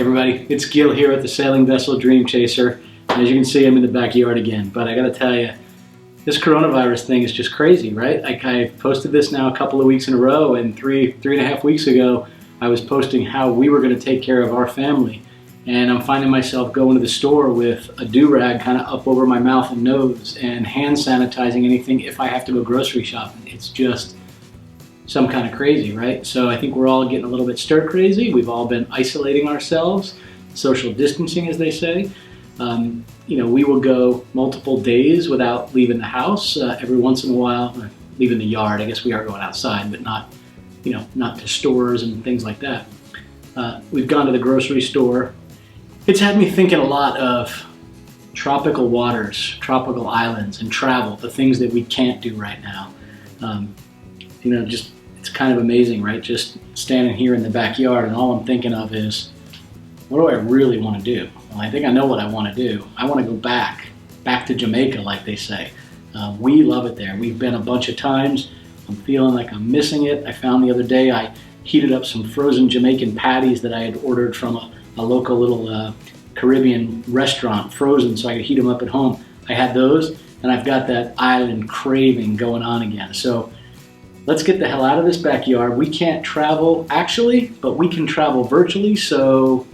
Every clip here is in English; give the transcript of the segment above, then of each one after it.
Everybody, it's Gil here at the Sailing Vessel Dream Chaser. As you can see, I'm in the backyard again, but I gotta tell you, this coronavirus thing is just crazy, right? I posted this now a couple of weeks in a row, and three and a half weeks ago, I was posting how we were gonna take care of our family. And I'm finding myself going to the store with a do-rag kind of up over my mouth and nose and hand sanitizing anything if I have to go grocery shopping. It's just some kind of crazy, right? So I think we're all getting a little bit stir crazy. We've all been isolating ourselves, social distancing, as they say. We will go multiple days without leaving the house. Every once in a while, leaving the yard. I guess we are going outside, but not to stores and things like that. We've gone to the grocery store. It's had me thinking a lot of tropical waters, tropical islands, and travel, the things that we can't do right now. It's kind of amazing, right? Just standing here in the backyard, and all I'm thinking of is, what do I really want to do? Well, I think I know what I want to do. I want to go back to Jamaica, like they say. We love it there. We've been a bunch of times. I'm feeling like I'm missing it. I found the other day I heated up some frozen Jamaican patties that I had ordered from a local little Caribbean restaurant, frozen, so I could heat them up at home. I had those, and I've got that island craving going on again. So let's get the hell out of this backyard. We can't travel actually, but we can travel virtually, so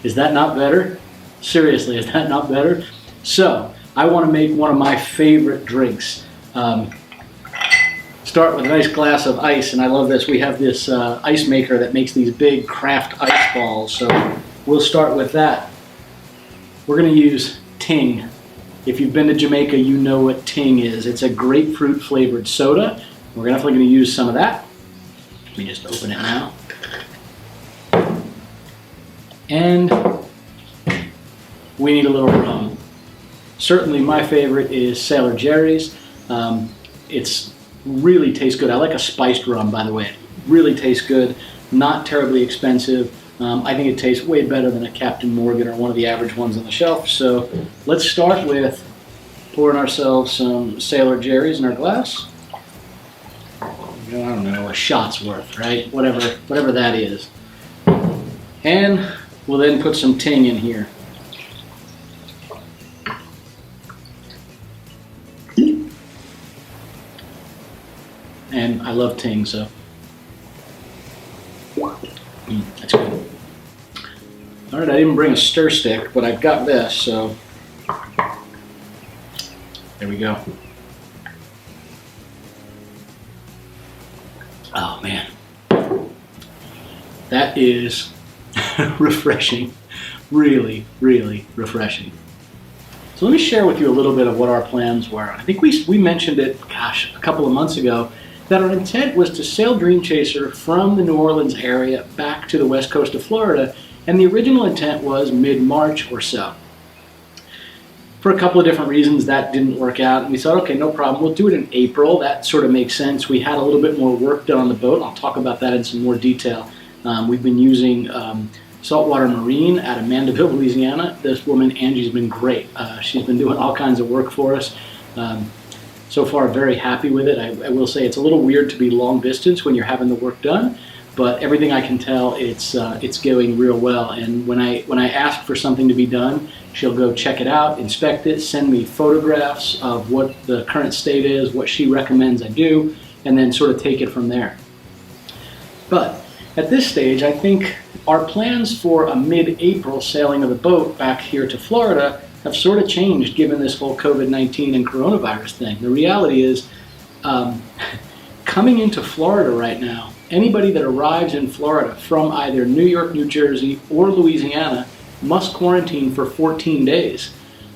is that not better? Seriously, is that not better? So I want to make one of my favorite drinks. Start with a nice glass of ice, and I love this. We have this ice maker that makes these big craft ice balls, so we'll start with that. We're going to use Ting. If you've been to Jamaica, you know what Ting is. It's a grapefruit flavored soda. We're definitely going to use some of that. Let me just open it now. And we need a little rum. Certainly my favorite is Sailor Jerry's. It's really tastes good. I like a spiced rum, by the way. It really tastes good, not terribly expensive. I think it tastes way better than a Captain Morgan or one of the average ones on the shelf. So let's start with pouring ourselves some Sailor Jerry's in our glass. I don't know, a shot's worth, right? Whatever that is. And we'll then put some Ting in here. And I love Ting, so that's good. All right, I didn't bring a stir stick, but I've got this, so there we go. Oh man, that is refreshing, really, really refreshing. So let me share with you a little bit of what our plans were. I think we mentioned it, a couple of months ago, that our intent was to sail Dream Chaser from the New Orleans area back to the west coast of Florida, and the original intent was mid-March or so. For a couple of different reasons, that didn't work out, and we thought, okay, no problem, we'll do it in April. That sort of makes sense. We had a little bit more work done on the boat. I'll talk about that in some more detail. We've been using Saltwater Marine out of Mandeville, Louisiana. This woman, Angie's been great. She's been doing all kinds of work for us. So far, very happy with it. I will say it's a little weird to be long distance when you're having the work done, but everything I can tell, it's going real well. And when I ask for something to be done, she'll go check it out, inspect it, send me photographs of what the current state is, what she recommends I do, and then sort of take it from there. But at this stage, I think our plans for a mid-April sailing of the boat back here to Florida have sort of changed given this whole COVID-19 and coronavirus thing. The reality is, coming into Florida right now, anybody that arrives in Florida from either New York, New Jersey, or Louisiana must quarantine for 14 days.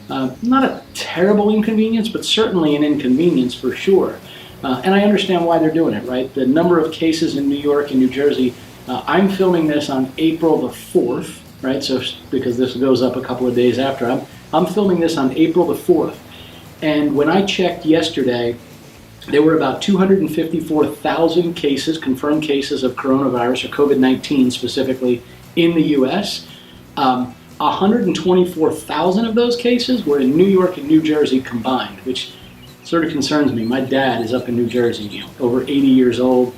Not a terrible inconvenience, but certainly an inconvenience for sure. And I understand why they're doing it, right? The number of cases in New York and New Jersey, I'm filming this on April the 4th, right? So because this goes up a couple of days after, I'm filming this on April the 4th. And when I checked yesterday, there were about 254,000 cases, confirmed cases of coronavirus or COVID-19 specifically in the U.S. 124,000 of those cases were in New York and New Jersey combined, which sort of concerns me. My dad is up in New Jersey, over 80 years old.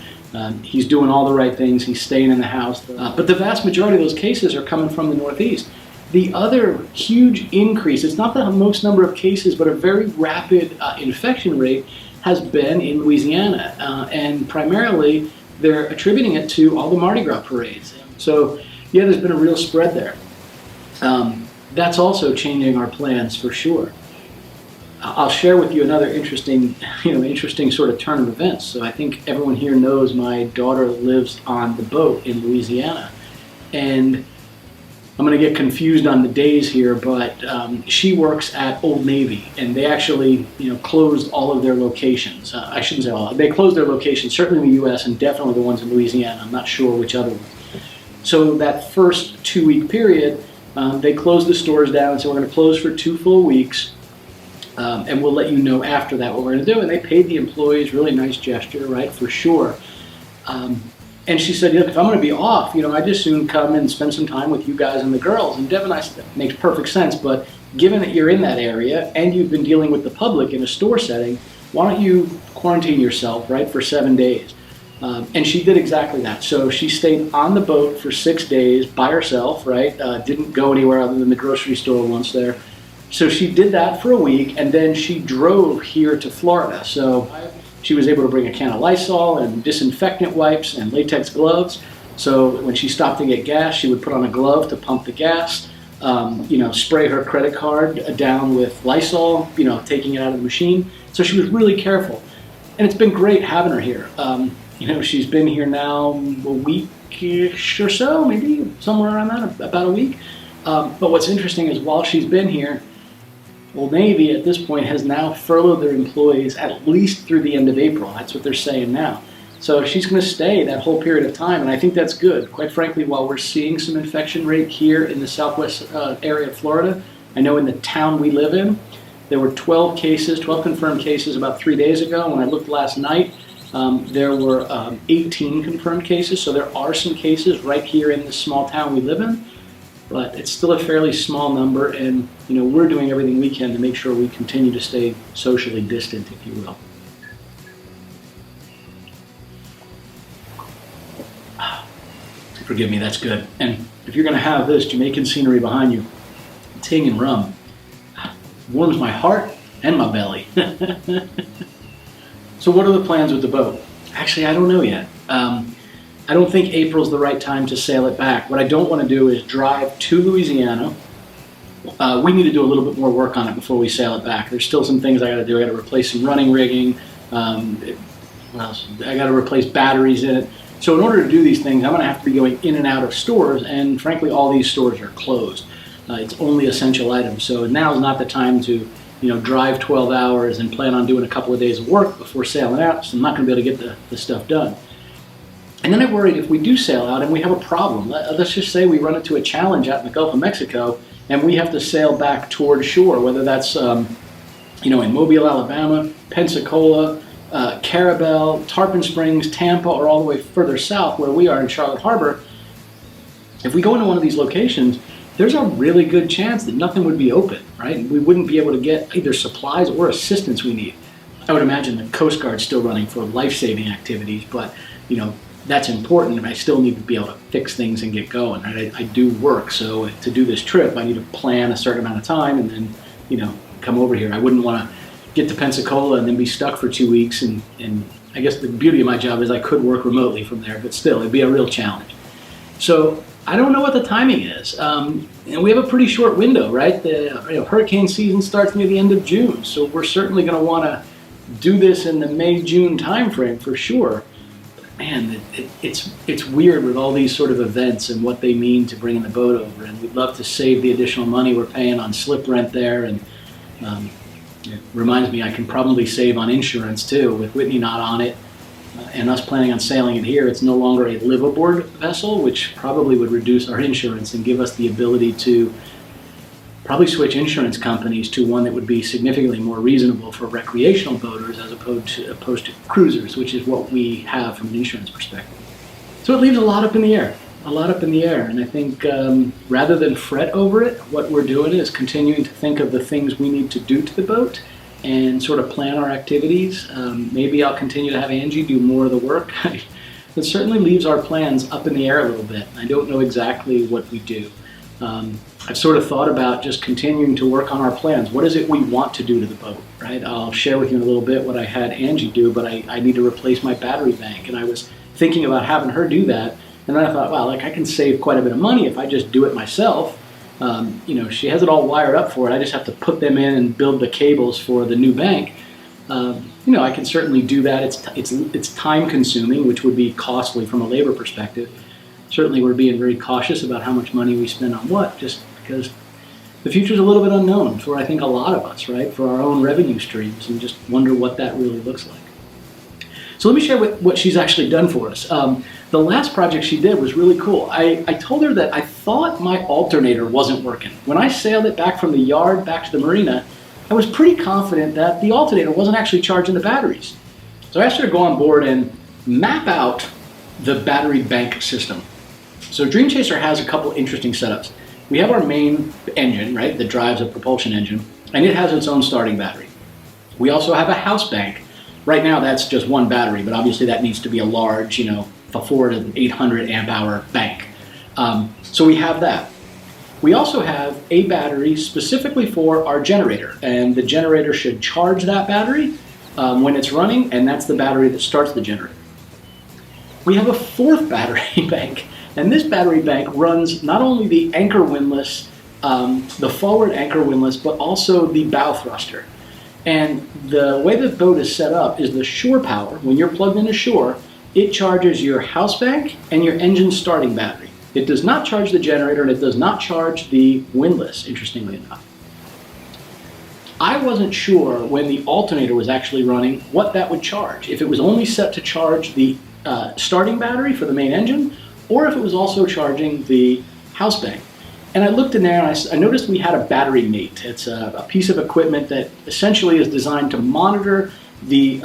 He's doing all the right things. He's staying in the house. But the vast majority of those cases are coming from the Northeast. The other huge increase, it's not the most number of cases, but a very rapid infection rate has been in Louisiana. And primarily, they're attributing it to all the Mardi Gras parades. So, yeah, there's been a real spread there. That's also changing our plans for sure. I'll share with you another interesting sort of turn of events. So I think everyone here knows my daughter lives on the boat in Louisiana. And I'm going to get confused on the days here, but she works at Old Navy, and they actually, closed all of their locations. I shouldn't say all. They closed their locations, certainly in the U.S. and definitely the ones in Louisiana. I'm not sure which other ones. So that first 2-week period, they closed the stores down, so we're going to close for 2 full weeks. And we'll let you know after that what we're going to do. And they paid the employees, really nice gesture, right, for sure. And she said, look, if I'm going to be off, I'd just soon come and spend some time with you guys and the girls. And Deb and I said, that makes perfect sense, but given that you're in that area and you've been dealing with the public in a store setting, why don't you quarantine yourself, right, for 7 days? And she did exactly that. So she stayed on the boat for 6 days by herself, right, didn't go anywhere other than the grocery store once there. So she did that for a week, and then she drove here to Florida. So she was able to bring a can of Lysol and disinfectant wipes and latex gloves. So when she stopped to get gas, she would put on a glove to pump the gas, spray her credit card down with Lysol, taking it out of the machine. So she was really careful. And it's been great having her here. She's been here now a week-ish or so, maybe somewhere around that, about a week. But what's interesting is while she's been here, Old Navy at this point has now furloughed their employees at least through the end of April. That's what they're saying now. So she's going to stay that whole period of time, and I think that's good. Quite frankly, while we're seeing some infection rate here in the southwest area of Florida, I know in the town we live in, there were 12 confirmed cases about 3 days ago. When I looked last night, there were 18 confirmed cases. So there are some cases right here in this small town we live in. But it's still a fairly small number, and we're doing everything we can to make sure we continue to stay socially distant, if you will. Forgive me, that's good. And if you're going to have this Jamaican scenery behind you, ting and rum, warms my heart and my belly. So what are the plans with the boat? Actually, I don't know yet. I don't think April's the right time to sail it back. What I don't want to do is drive to Louisiana. We need to do a little bit more work on it before we sail it back. There's still some things I got to do. I got to replace some running rigging. I got to replace batteries in it. So in order to do these things, I'm going to have to be going in and out of stores, and frankly, all these stores are closed. It's only essential items. So now is not the time to drive 12 hours and plan on doing a couple of days of work before sailing out. So I'm not going to be able to get the stuff done. And then I worried if we do sail out and we have a problem, let's just say we run into a challenge out in the Gulf of Mexico and we have to sail back toward shore, whether that's in Mobile, Alabama, Pensacola, Carabel, Tarpon Springs, Tampa, or all the way further south where we are in Charlotte Harbor. If we go into one of these locations, there's a really good chance that nothing would be open, right? We wouldn't be able to get either supplies or assistance we need. I would imagine the Coast Guard's still running for life-saving activities, but that's important, and I still need to be able to fix things and get going. Right? I do work, so to do this trip, I need to plan a certain amount of time and then, come over here. I wouldn't want to get to Pensacola and then be stuck for 2 weeks. And I guess the beauty of my job is I could work remotely from there, but still, it'd be a real challenge. So I don't know what the timing is. And we have a pretty short window, right? The hurricane season starts near the end of June, so we're certainly going to want to do this in the May-June timeframe for sure. Man, it's weird with all these sort of events and what they mean to bringing the boat over. And we'd love to save the additional money we're paying on slip rent there. And it reminds me I can probably save on insurance too. With Whitney not on it and us planning on sailing it here, it's no longer a live-aboard vessel, which probably would reduce our insurance and give us the ability to probably switch insurance companies to one that would be significantly more reasonable for recreational boaters as opposed to cruisers, which is what we have from an insurance perspective. So it leaves a lot up in the air, And I think rather than fret over it, what we're doing is continuing to think of the things we need to do to the boat and sort of plan our activities. Maybe I'll continue to have Angie do more of the work. it certainly leaves our plans up in the air a little bit. I don't know exactly what we do. I've sort of thought about just continuing to work on our plans. What is it we want to do to the boat, right? I'll share with you in a little bit what I had Angie do, but I need to replace my battery bank, and I was thinking about having her do that, and then I thought, wow, like I can save quite a bit of money if I just do it myself. She has it all wired up for it. I just have to put them in and build the cables for the new bank. I can certainly do that. It's time consuming, which would be costly from a labor perspective. Certainly we're being very cautious about how much money we spend on what, just because the future is a little bit unknown for I think a lot of us, right? For our own revenue streams, and just wonder what that really looks like. So let me share what she's actually done for us. The last project she did was really cool. I told her that I thought my alternator wasn't working. When I sailed it back from the yard back to the marina, I was pretty confident that the alternator wasn't actually charging the batteries. So I asked her to go on board and map out the battery bank system. So Dream Chaser has a couple interesting setups. We have our main engine, right, that drives a propulsion engine, and it has its own starting battery. We also have a house bank. Right now that's just one battery, but obviously that needs to be a large, a 400 to 800 amp hour bank. So we have that. We also have a battery specifically for our generator, and the generator should charge that battery when it's running, and that's the battery that starts the generator. We have a fourth battery bank, and this battery bank runs not only the anchor windlass, the forward anchor windlass, but also the bow thruster. And the way the boat is set up is the shore power. When you're plugged into shore, it charges your house bank and your engine starting battery. It does not charge the generator, and it does not charge the windlass, interestingly enough. I wasn't sure when the alternator was actually running what that would charge. If it was only set to charge the starting battery for the main engine, or if it was also charging the house bank. And I looked in there and I noticed we had a battery mate. It's a piece of equipment that essentially is designed to monitor the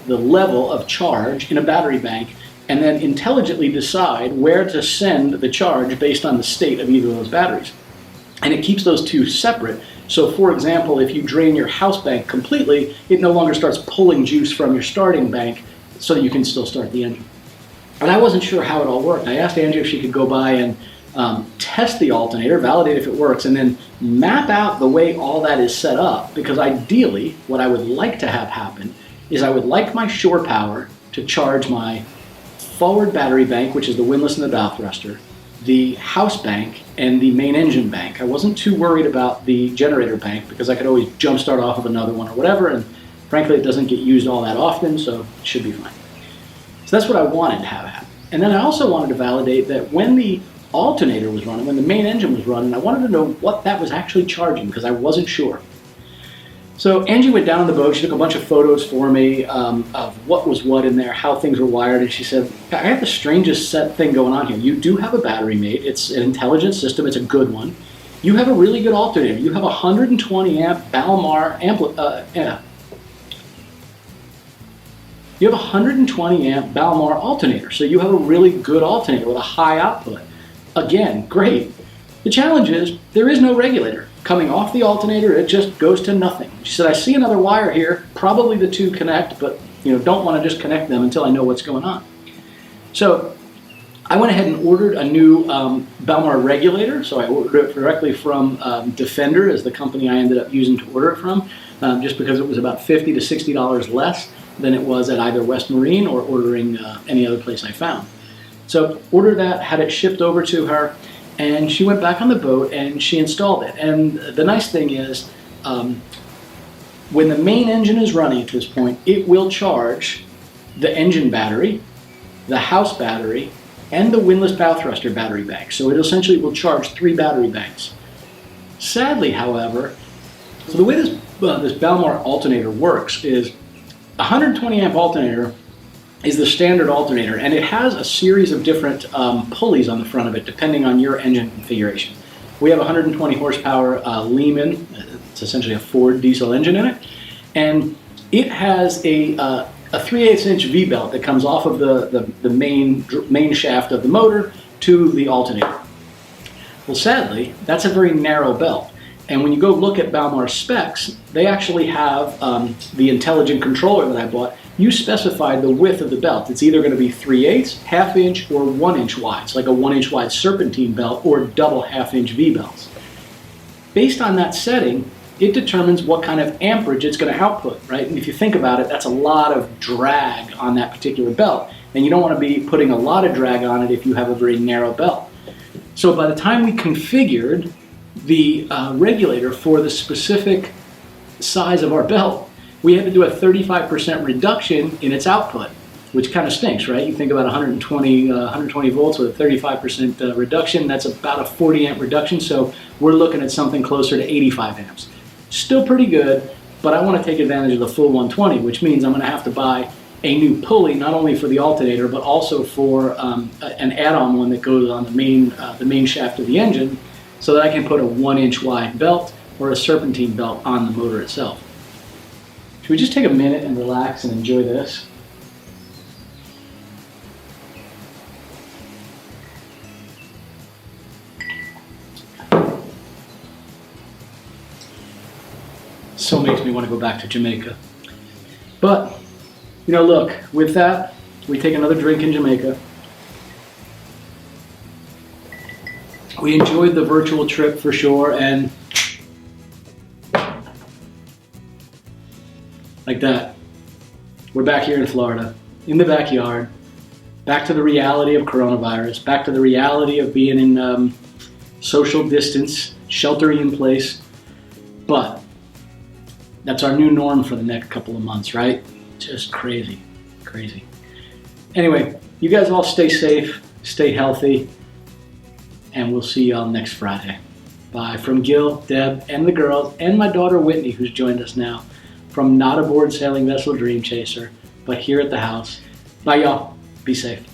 level of charge in a battery bank, and then intelligently decide where to send the charge based on the state of either of those batteries. And it keeps those two separate. So for example, if you drain your house bank completely, it no longer starts pulling juice from your starting bank so that you can still start the engine. And I wasn't sure how it all worked. I asked Angie if she could go by and test the alternator, validate if it works, and then map out the way all that is set up, because ideally what I would like to have happen is I would like my shore power to charge my forward battery bank, which is the windlass and the bow thruster, the house bank, and the main engine bank. I wasn't too worried about the generator bank because I could always jump start off of another one or whatever, and frankly it doesn't get used all that often, so it should be fine. So that's what I wanted to have happen. And then I also wanted to validate that when the alternator was running, when the main engine was running, I wanted to know what that was actually charging because I wasn't sure. So Angie went down on the boat, she took a bunch of photos for me of what was what in there, how things were wired, and she said, I have the strangest thing going on here. You do have a battery mate, it's an intelligent system, it's a good one. You have a really good alternator. You have a 120 amp Balmar You have a 120 amp Balmar alternator, so you have a really good alternator with a high output. Again, great. The challenge is there is no regulator. Coming off the alternator, it just goes to nothing. She said, I see another wire here, probably the two connect, but don't want to just connect them until I know what's going on. So I went ahead and ordered a new Balmar regulator. So I ordered it directly from Defender, is the company I ended up using to order it from, just because it was about $50 to $60 less than it was at either West Marine or ordering any other place I found. So ordered that, had it shipped over to her, and she went back on the boat and she installed it. And the nice thing is, when the main engine is running at this point, it will charge the engine battery, the house battery, and the windlass bow thruster battery bank. So it essentially will charge 3 battery banks. Sadly, however, so the way this Balmar alternator works is 120 amp alternator is the standard alternator, and it has a series of different pulleys on the front of it depending on your engine configuration. We have a 120 horsepower Lehman, it's essentially a Ford diesel engine in it, and it has a 3/8 inch V-belt that comes off of the main shaft of the motor to the alternator. Well, sadly, that's a very narrow belt. And when you go look at Balmar's specs, they actually have the intelligent controller that I bought. You specify the width of the belt. It's either going to be 3/8, ½ inch, or 1 inch wide. It's like a 1 inch wide serpentine belt or double ½ inch V belts. Based on that setting, it determines what kind of amperage it's going to output, right? And if you think about it, that's a lot of drag on that particular belt. And you don't want to be putting a lot of drag on it if you have a very narrow belt. So by the time we configured the regulator for the specific size of our belt, we had to do a 35% reduction in its output, which kind of stinks, right? You think about 120 volts with a 35% reduction, that's about a 40 amp reduction, so we're looking at something closer to 85 amps. Still pretty good, but I want to take advantage of the full 120, which means I'm going to have to buy a new pulley, not only for the alternator, but also for an add-on one that goes on the main shaft of the engine, so that I can put a 1 inch wide belt or a serpentine belt on the motor itself. Should we just take a minute and relax and enjoy this? So makes me want to go back to Jamaica. But, you know, look, with that, we take another drink in Jamaica. We enjoyed the virtual trip for sure, and like that, we're back here in Florida, in the backyard, back to the reality of coronavirus, back to the reality of being in social distance, sheltering in place. But that's our new norm for the next couple of months, right? Just crazy, crazy. Anyway, you guys all stay safe, stay healthy, and we'll see y'all next Friday. Bye from Gil, Deb, and the girls, and my daughter Whitney, who's joined us now from not aboard sailing vessel Dream Chaser, but here at the house. Bye y'all, be safe.